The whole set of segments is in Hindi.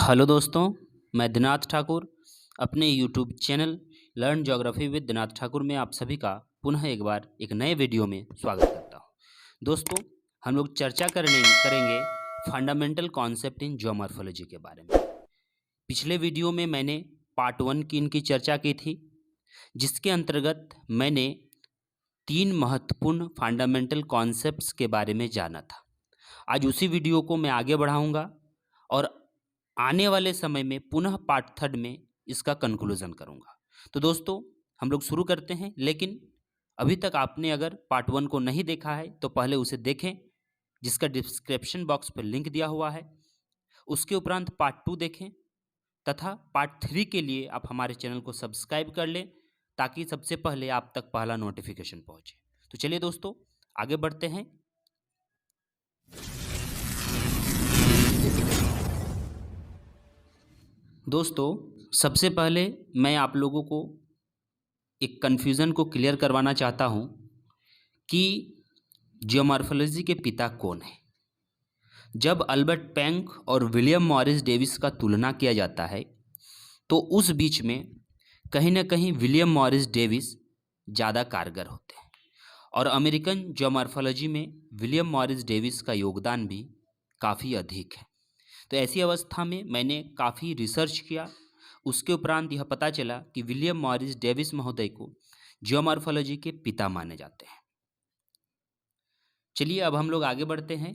हेलो दोस्तों, मैं दिनाथ ठाकुर अपने YouTube channel learn geography with Dinath Thakur में आप सभी का पुनः एक बार एक नए वीडियो में स्वागत करता हूं। दोस्तों, हम लोग चर्चा करेंगे फंडामेंटल कॉन्सेप्ट इन जियोमॉर्फोलॉजी के बारे में। पिछले वीडियो में मैंने पार्ट 1 की इनकी चर्चा की थी, जिसके अंतर्गत मैंने 3 महत्वपूर्ण फंडामेंटल कॉन्सेप्ट्स के बारे में जाना था। आज उसी वीडियो को मैं आगे बढ़ाऊंगा और आने वाले समय में पुनः पार्ट 3 में इसका कंक्लूजन करूंगा। तो दोस्तों, हम लोग शुरू करते हैं, लेकिन अभी तक आपने अगर पार्ट 1 को नहीं देखा है तो पहले उसे देखें, जिसका डिस्क्रिप्शन बॉक्स पर लिंक दिया हुआ है। उसके उपरांत पार्ट 2 देखें तथा पार्ट 3 के लिए आप हमारे चैनल को सब्सक्राइब कर लें, ताकि सबसे पहले आप तक पहला नोटिफिकेशन पहुंचे। तो चलिए दोस्तों, आगे बढ़ते हैं। दोस्तों, सबसे पहले मैं आप लोगों को एक कन्फ्यूज़न को क्लियर करवाना चाहता हूं कि जियोमॉर्फोलॉजी के पिता कौन है। जब अल्बर्ट पेंक और विलियम मॉरिस डेविस का तुलना किया जाता है तो उस बीच में कहीं ना कहीं विलियम मॉरिस डेविस ज़्यादा कारगर होते हैं, और अमेरिकन जियोमॉर्फोलॉजी में विलियम मॉरिस डेविस का योगदान भी काफ़ी अधिक है। तो ऐसी अवस्था में मैंने काफ़ी रिसर्च किया, उसके उपरांत यह पता चला कि विलियम मॉरिस डेविस महोदय को जियोमॉर्फोलॉजी के पिता माने जाते हैं। चलिए अब हम लोग आगे बढ़ते हैं।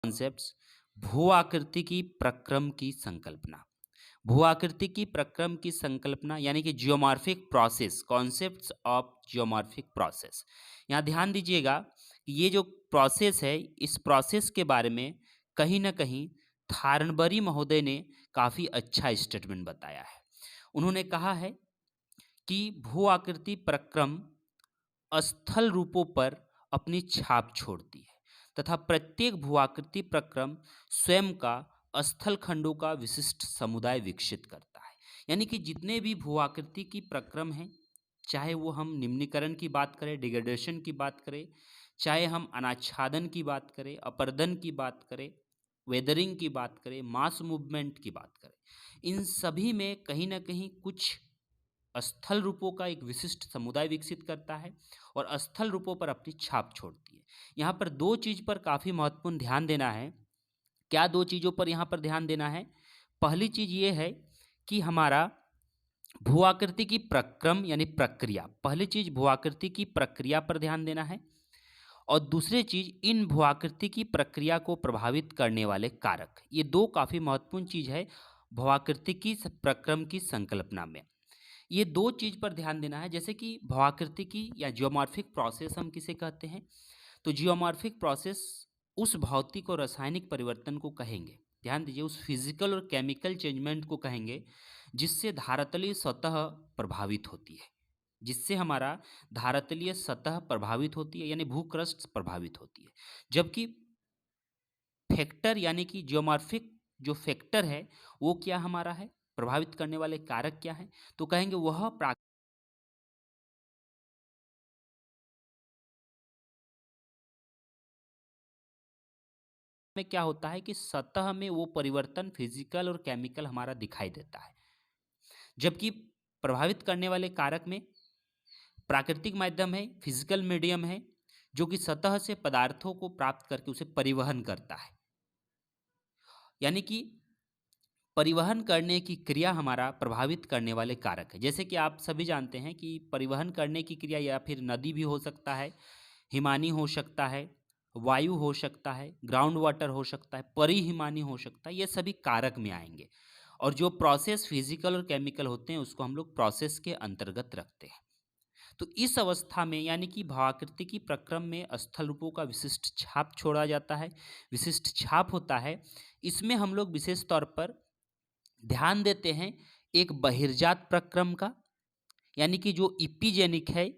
कॉन्सेप्ट्स। भू आकृति की प्रक्रम की संकल्पना। भू आकृति की प्रक्रम की संकल्पना यानी कि geomorphic process, concepts of geomorphic process. यहाँ ध्यान दीजिएगा कि ये जो प्रोसेस है, इस प्रोसेस के बारे में कहीं ना कहीं थार्नबरी महोदय ने काफ़ी अच्छा स्टेटमेंट बताया है। उन्होंने कहा है कि भू आकृति प्रक्रम स्थल रूपों पर अपनी छाप छोड़ती है तथा प्रत्येक भूआकृति प्रक्रम स्वयं का स्थल खंडों का विशिष्ट समुदाय विकसित करता है। यानी कि जितने भी भूआकृति की प्रक्रम हैं, चाहे वो हम निम्नीकरण की बात करें, डिग्रेडेशन की बात करें, चाहे हम अनाच्छादन की बात करें, अपर्दन की बात करें, वेदरिंग की बात करें, मास मूवमेंट की बात करें, इन सभी में कहीं ना कहीं कुछ स्थल रूपों का एक विशिष्ट समुदाय विकसित करता है और स्थल रूपों पर अपनी छाप छोड़ती है। यहाँ पर दो चीज़ पर काफ़ी महत्वपूर्ण ध्यान देना है। क्या दो चीज़ों पर यहाँ पर ध्यान देना है? पहली चीज़ ये है कि हमारा भू आकृति की प्रक्रम यानी प्रक्रिया, पहली चीज़ भू आकृति की प्रक्रिया पर ध्यान देना है, और दूसरी चीज़ इन भू आकृति की प्रक्रिया को प्रभावित करने वाले कारक। ये दो काफ़ी महत्वपूर्ण चीज़ है भू आकृति की प्रक्रम की संकल्पना में। ये दो चीज़ पर ध्यान देना है। जैसे कि भौआकृतिकी या जियोमॉर्फिक प्रोसेस हम किसे कहते हैं, तो जियोमॉर्फिक प्रोसेस उस भौतिक और रासायनिक परिवर्तन को कहेंगे, ध्यान दीजिए, उस फिजिकल और केमिकल चेंजमेंट को कहेंगे जिससे धारातलीय सतह प्रभावित होती है, जिससे हमारा धारातलीय सतह प्रभावित होती है यानी भूक्रस्ट प्रभावित होती है। जबकि फैक्टर यानी कि जियोमॉर्फिक जो फैक्टर है वो क्या हमारा है, प्रभावित करने वाले कारक क्या है, तो कहेंगे वह में क्या होता है कि सतह में वो परिवर्तन फिजिकल और केमिकल हमारा दिखाई देता है। जबकि प्रभावित करने वाले कारक में प्राकृतिक माध्यम है, फिजिकल मीडियम है, जो कि सतह से पदार्थों को प्राप्त करके उसे परिवहन करता है। यानी कि परिवहन करने की क्रिया हमारा प्रभावित करने वाले कारक है। जैसे कि आप सभी जानते हैं कि परिवहन करने की क्रिया या फिर नदी भी हो सकता है, हिमानी हो सकता है, वायु हो सकता है, ग्राउंड वाटर हो सकता है, परिहिमानी हो सकता है, ये सभी कारक में आएंगे। और जो प्रोसेस फिजिकल और केमिकल होते हैं उसको हम लोग प्रोसेस के अंतर्गत रखते हैं। तो इस अवस्था में यानी कि भावाकृति की प्रक्रम में स्थल रूपों का विशिष्ट छाप छोड़ा जाता है, विशिष्ट छाप होता है। इसमें हम लोग विशेष तौर पर ध्यान देते हैं एक बहिर्जात प्रक्रम का, यानी कि जो इपिजेनिक है,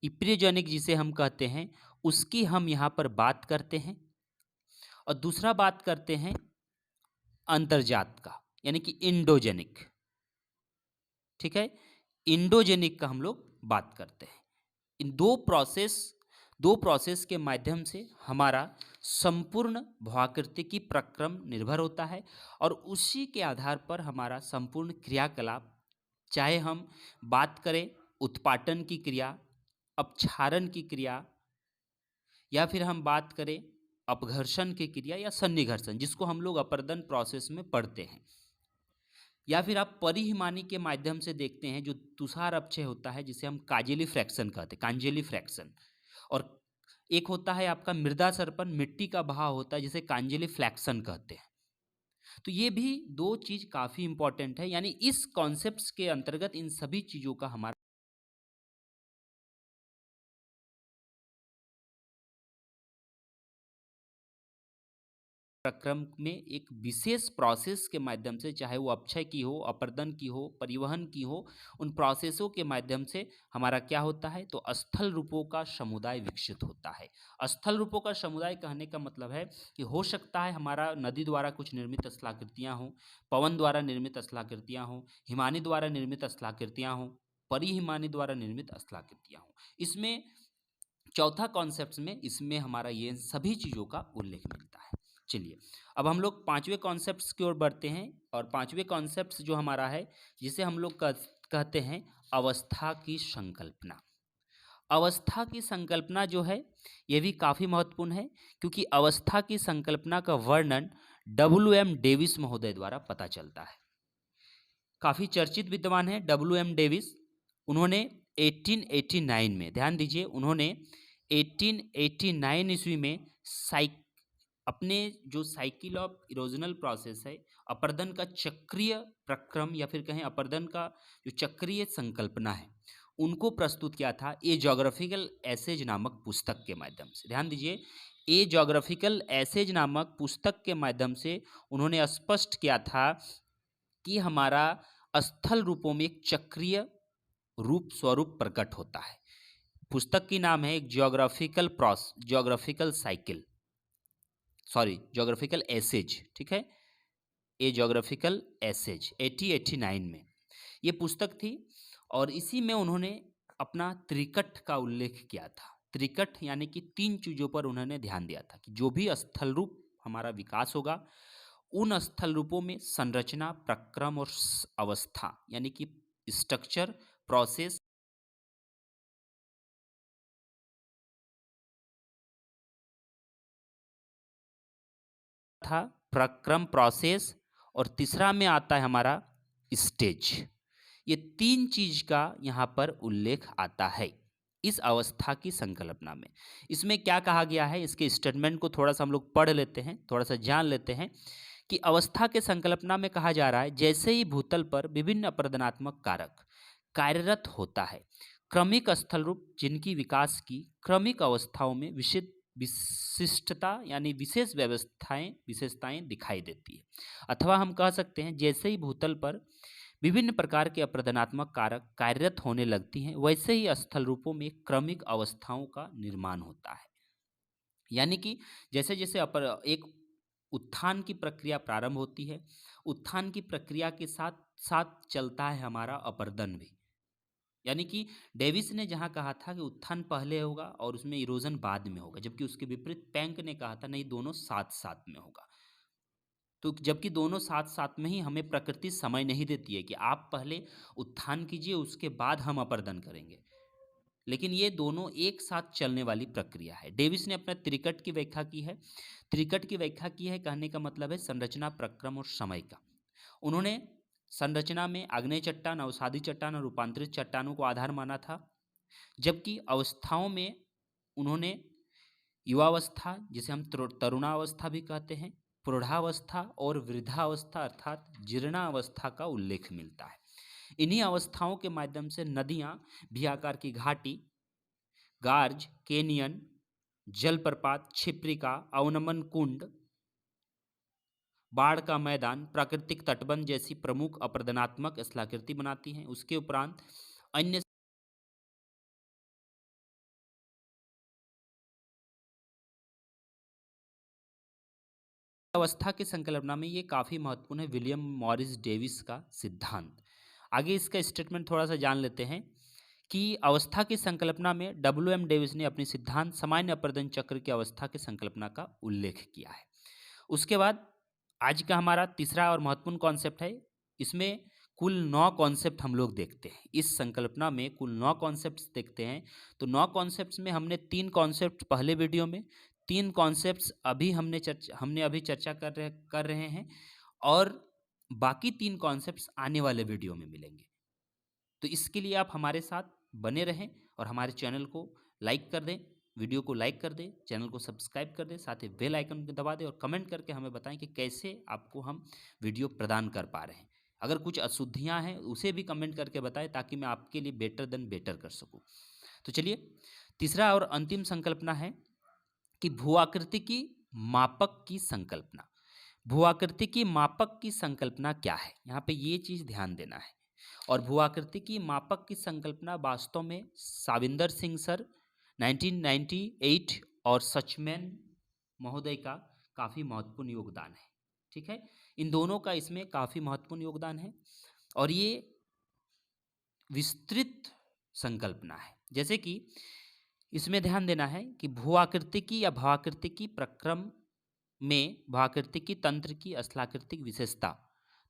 इप्रियोजेनिक जिसे हम कहते हैं, उसकी हम यहाँ पर बात करते हैं। और दूसरा बात करते हैं अंतर्जात का, यानी कि इंडोजेनिक। ठीक है, इंडोजेनिक का हम लोग बात करते हैं। इन दो प्रोसेस दो प्रोसेस के माध्यम से हमारा संपूर्ण भूआकृतिकी प्रक्रम निर्भर होता है और उसी के आधार पर हमारा संपूर्ण क्रियाकलाप, चाहे हम बात करें उत्पाटन की क्रिया, अपक्षारण की क्रिया, या फिर हम बात करें अपघर्षण की क्रिया या सन्निघर्षण, जिसको हम लोग अपर्दन प्रोसेस में पढ़ते हैं, या फिर आप परिहिमानी के माध्यम से देखते हैं जो तुषार अपक्षय होता है जिसे हम काजेली फ्रैक्शन कहते हैं, कांजेली फ्रैक्शन। और एक होता है आपका मृदा सर्पण, मिट्टी का बहाव होता है जिसे कांजेली फ्लैक्शन कहते हैं। तो ये भी दो चीज काफी इंपॉर्टेंट है, यानी इस कॉन्सेप्ट्स के अंतर्गत इन सभी चीजों का हमारा प्रक्रम में एक विशेष प्रोसेस के माध्यम से, चाहे वो अपक्षय की हो, अपर्दन की हो, परिवहन की हो, उन प्रोसेसों के माध्यम से हमारा क्या होता है, तो स्थल रूपों का समुदाय विकसित होता है। स्थल रूपों का समुदाय कहने का मतलब है कि हो सकता है हमारा नदी द्वारा कुछ निर्मित स्थलाकृतियाँ हों, पवन द्वारा निर्मित स्थलाकृतियाँ हों, हिमानी द्वारा निर्मित स्थलाकृतियाँ हों, परिहिमानी द्वारा निर्मित स्थलाकृतियाँ हों। इसमें चौथा कॉन्सेप्ट में इसमें हमारा ये सभी चीज़ों का उल्लेख मिलता है। चलिए, अब हम लोग पांचवें कॉन्सेप्ट्स की ओर बढ़ते हैं, और पांचवें कॉन्सेप्ट्स जो हमारा है, जिसे हम लोग कहते हैं अवस्था की संकल्पना। अवस्था की संकल्पना जो है ये भी काफ़ी महत्वपूर्ण है, क्योंकि अवस्था की संकल्पना का वर्णन W.M. डेविस महोदय द्वारा पता चलता है। काफ़ी चर्चित विद्वान है W.M. डेविस। उन्होंने 1889 में, ध्यान दीजिए, उन्होंने 1889 ईस्वी में अपने जो साइकिल ऑफ इरोजनल प्रोसेस है, अपर्दन का चक्रीय प्रक्रम या फिर कहें अपर्दन का जो चक्रीय संकल्पना है, उनको प्रस्तुत किया था ए जोग्राफिकल एसेज नामक पुस्तक के माध्यम से। ध्यान दीजिए, ए जोग्राफिकल एसेज नामक पुस्तक के माध्यम से उन्होंने स्पष्ट किया था कि हमारा स्थल रूपों में एक चक्रीय रूप स्वरूप प्रकट होता है। पुस्तक की नाम है एक जोग्राफिकल एसेज, ठीक है, ए जोग्राफिकल एसेज 1889 में ये पुस्तक थी। और इसी में उन्होंने अपना त्रिकट का उल्लेख किया था। त्रिकट यानी कि तीन चीज़ों पर उन्होंने ध्यान दिया था कि जो भी स्थल रूप हमारा विकास होगा, उन स्थल रूपों में संरचना, प्रक्रम और अवस्था, यानी कि स्ट्रक्चर, प्रोसेस था, प्रक्रम, प्रोसेस, और तीसरा में आता है हमारा स्टेज। ये तीन चीज का यहाँ पर उल्लेख आता है इस अवस्था की संकल्पना में। इसमें क्या कहा गया है, इसके स्टेटमेंट को थोड़ा सा हम लोग पढ़ लेते हैं, थोड़ा सा जान लेते हैं कि अवस्था के संकल्पना में कहा जा रहा है, जैसे ही भूतल पर विभिन्न अपरदनात्मक कारक कार्यरत होता है, क्रमिक स्थल रूप जिनकी विकास की क्रमिक अवस्थाओं में विशिष्टता यानी विशेषताएं दिखाई देती है। अथवा हम कह सकते हैं, जैसे ही भूतल पर विभिन्न प्रकार के अपरदनात्मक कारक कार्यरत होने लगती हैं, वैसे ही स्थल रूपों में क्रमिक अवस्थाओं का निर्माण होता है। यानी कि जैसे जैसे एक उत्थान की प्रक्रिया प्रारंभ होती है, उत्थान की प्रक्रिया के साथ साथ चलता है हमारा अपरदन भी। यानी कि डेविस ने जहाँ कहा था कि उत्थान पहले होगा और उसमें इरोजन बाद में होगा, जबकि उसके विपरीत पैंक ने कहा था नहीं, दोनों साथ साथ में होगा। तो जबकि दोनों साथ साथ में ही हमें प्रकृति समय नहीं देती है कि आप पहले उत्थान कीजिए उसके बाद हम अपरदन करेंगे, लेकिन ये दोनों एक साथ चलने वाली प्रक्रिया है। डेविस ने अपने त्रिकट की व्याख्या की है। त्रिकट की व्याख्या की है कहने का मतलब है संरचना, प्रक्रम और समय का। उन्होंने संरचना में आग्नेय चट्टान, अवसादी चट्टान और रूपांतरित चट्टानों को आधार माना था, जबकि अवस्थाओं में उन्होंने युवावस्था, जिसे हम तरुणावस्था भी कहते हैं, प्रौढ़ावस्था और वृद्धावस्था अर्थात जीर्णावस्था का उल्लेख मिलता है। इन्हीं अवस्थाओं के माध्यम से नदियाँ भी आकार की घाटी, गार्ज, केनियन, जलप्रपात, क्षिप्रिका, अवनमन कुंड, बाढ़ का मैदान, प्राकृतिक तटबंध जैसी प्रमुख अपरदनात्मक स्थलाकृति बनाती हैं। उसके उपरांत अन्य अवस्था की संकल्पना में ये काफ़ी महत्वपूर्ण है विलियम मॉरिस डेविस का सिद्धांत। आगे इसका स्टेटमेंट थोड़ा सा जान लेते हैं की अवस्था की संकल्पना में डब्ल्यू.एम. डेविस ने अपनी सिद्धांत सामान्य अपर्दन चक्र की अवस्था की संकल्पना का उल्लेख किया है। उसके बाद आज का हमारा तीसरा और महत्वपूर्ण कॉन्सेप्ट है। इसमें कुल 9 कॉन्सेप्ट हम लोग देखते हैं। इस संकल्पना में कुल 9 कॉन्सेप्ट्स देखते हैं। तो 9 कॉन्सेप्ट्स में हमने 3 कॉन्सेप्ट पहले वीडियो में, 3 कॉन्सेप्ट्स अभी हमने अभी चर्चा कर रहे हैं और बाकी 3 कॉन्सेप्ट्स आने वाले वीडियो में मिलेंगे। तो इसके लिए आप हमारे साथ बने रहें और हमारे चैनल को लाइक कर दें, वीडियो को लाइक कर दें, चैनल को सब्सक्राइब कर दें, साथ ही बेल आइकन को दबा दें और कमेंट करके हमें बताएं कि कैसे आपको हम वीडियो प्रदान कर पा रहे हैं। अगर कुछ अशुद्धियां हैं उसे भी कमेंट करके बताएं ताकि मैं आपके लिए बेटर देन बेटर कर सकूं। तो चलिए, तीसरा और अंतिम संकल्पना है कि भूआकृति की मापक की संकल्पना। भूआकृति की मापक की संकल्पना क्या है, यहाँ पे ये चीज़ ध्यान देना है। और भूआकृति की मापक की संकल्पना वास्तव में साविंदर सिंह सर 1998 और सचमैन महोदय का काफ़ी महत्वपूर्ण योगदान है। ठीक है, इन दोनों का इसमें काफ़ी महत्वपूर्ण योगदान है और ये विस्तृत संकल्पना है। जैसे कि इसमें ध्यान देना है कि भूआकृतिकी या भावाकृतिकी प्रक्रम में भावाकृतिकी तंत्र की स्थलाकृतिक विशेषता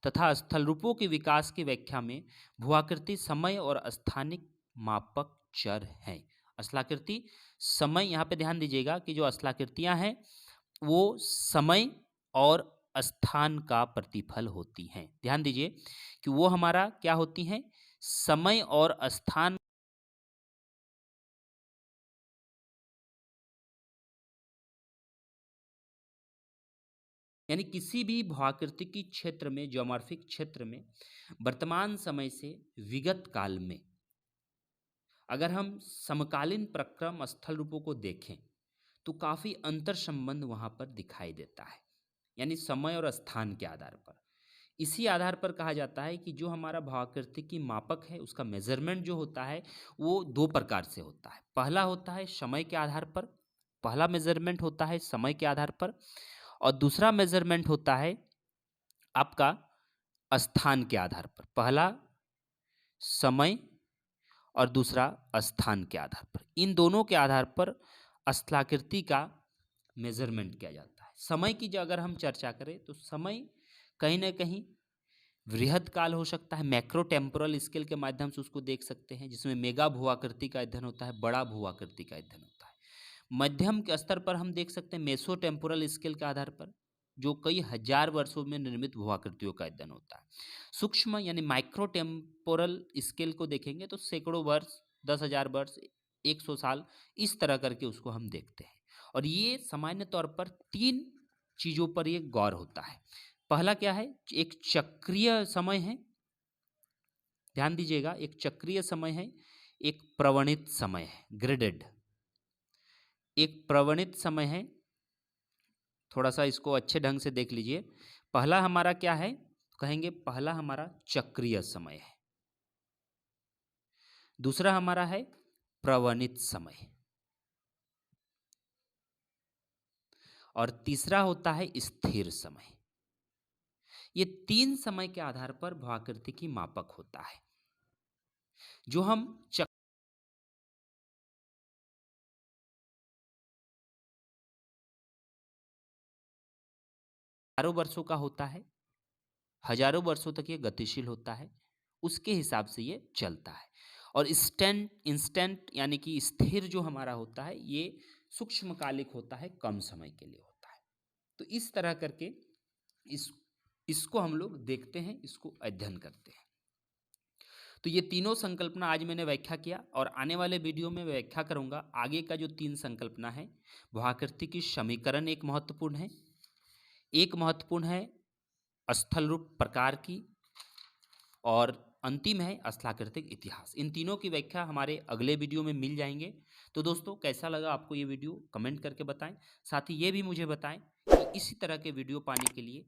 तथा स्थल रूपों के विकास की व्याख्या में भूआकृति समय और स्थानिक मापक चर हैं। स्थलाकृति समय, यहाँ पे ध्यान दीजिएगा कि जो स्थलाकृतियाँ हैं वो समय और स्थान का प्रतिफल होती हैं। ध्यान दीजिए कि वो हमारा क्या होती हैं, समय और स्थान। यानी किसी भी भूआकृतिकी क्षेत्र में, ज्योमॉर्फिक क्षेत्र में वर्तमान समय से विगत काल में अगर हम समकालीन प्रक्रम स्थल रूपों को देखें तो काफ़ी अंतर संबंध वहाँ पर दिखाई देता है, यानी समय और स्थान के आधार पर। इसी आधार पर कहा जाता है कि जो हमारा भूआकृतिकी मापक है उसका मेजरमेंट जो होता है वो 2 प्रकार से होता है। पहला होता है समय के आधार पर, पहला मेजरमेंट होता है समय के आधार पर, और दूसरा मेजरमेंट होता है आपका स्थान के आधार पर। पहला समय और दूसरा स्थान के आधार पर। इन दोनों के आधार पर स्थलाकृति का मेजरमेंट किया जाता है। समय की जो अगर हम चर्चा करें तो समय कहीं ना कहीं वृहद काल हो सकता है, मैक्रो टेम्पोरल स्केल के माध्यम से उसको देख सकते हैं, जिसमें मेगा भूआकृति का अध्ययन होता है, बड़ा भूआकृति का अध्ययन होता है। मध्यम के स्तर पर हम देख सकते हैं मेसो टेम्पोरल स्केल के आधार पर, जो कई हजार वर्षों में निर्मित भूआकृतियों का अध्ययन होता है। सूक्ष्म यानी माइक्रो टेम्पोरल स्केल को देखेंगे तो सैकड़ों वर्ष, 10,000 वर्ष, 100 साल, इस तरह करके उसको हम देखते हैं। और ये सामान्य तौर पर 3 चीज़ों पर ये गौर होता है। पहला क्या है, एक चक्रीय समय है, ध्यान दीजिएगा, एक चक्रीय समय है, एक प्रवणित समय है, ग्रेडेड। एक प्रवणित समय है, थोड़ा सा इसको अच्छे ढंग से देख लीजिए। पहला हमारा क्या है, कहेंगे पहला हमारा चक्रीय समय है, दूसरा हमारा है प्रवणित समय, और तीसरा होता है स्थिर समय। ये 3 समय के आधार पर भूआकृतिकी मापक होता है। जो हम हजारों वर्षों का होता है, हजारों वर्षों तक ये गतिशील होता है, उसके हिसाब से ये चलता है। और इंस्टेंट यानी कि स्थिर जो हमारा होता है ये सूक्ष्मकालिक होता है, कम समय के लिए होता है। तो इस तरह करके इसको हम लोग देखते हैं, इसको अध्ययन करते हैं। तो ये तीनों संकल्पना आज मैंने व्याख्या किया और आने वाले वीडियो में व्याख्या करूंगा आगे का जो 3 संकल्पना है। भूआकृतिकी समीकरण एक महत्वपूर्ण है, एक महत्वपूर्ण है स्थल रूप प्रकार की, और अंतिम है स्थलाकृतिक इतिहास। इन तीनों की व्याख्या हमारे अगले वीडियो में मिल जाएंगे। तो दोस्तों, कैसा लगा आपको ये वीडियो, कमेंट करके बताएं। साथ ही ये भी मुझे बताएं कि इसी तरह के वीडियो पाने के लिए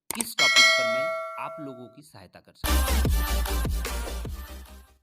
किस टॉपिक पर मैं आप लोगों की सहायता कर सकता हूँ।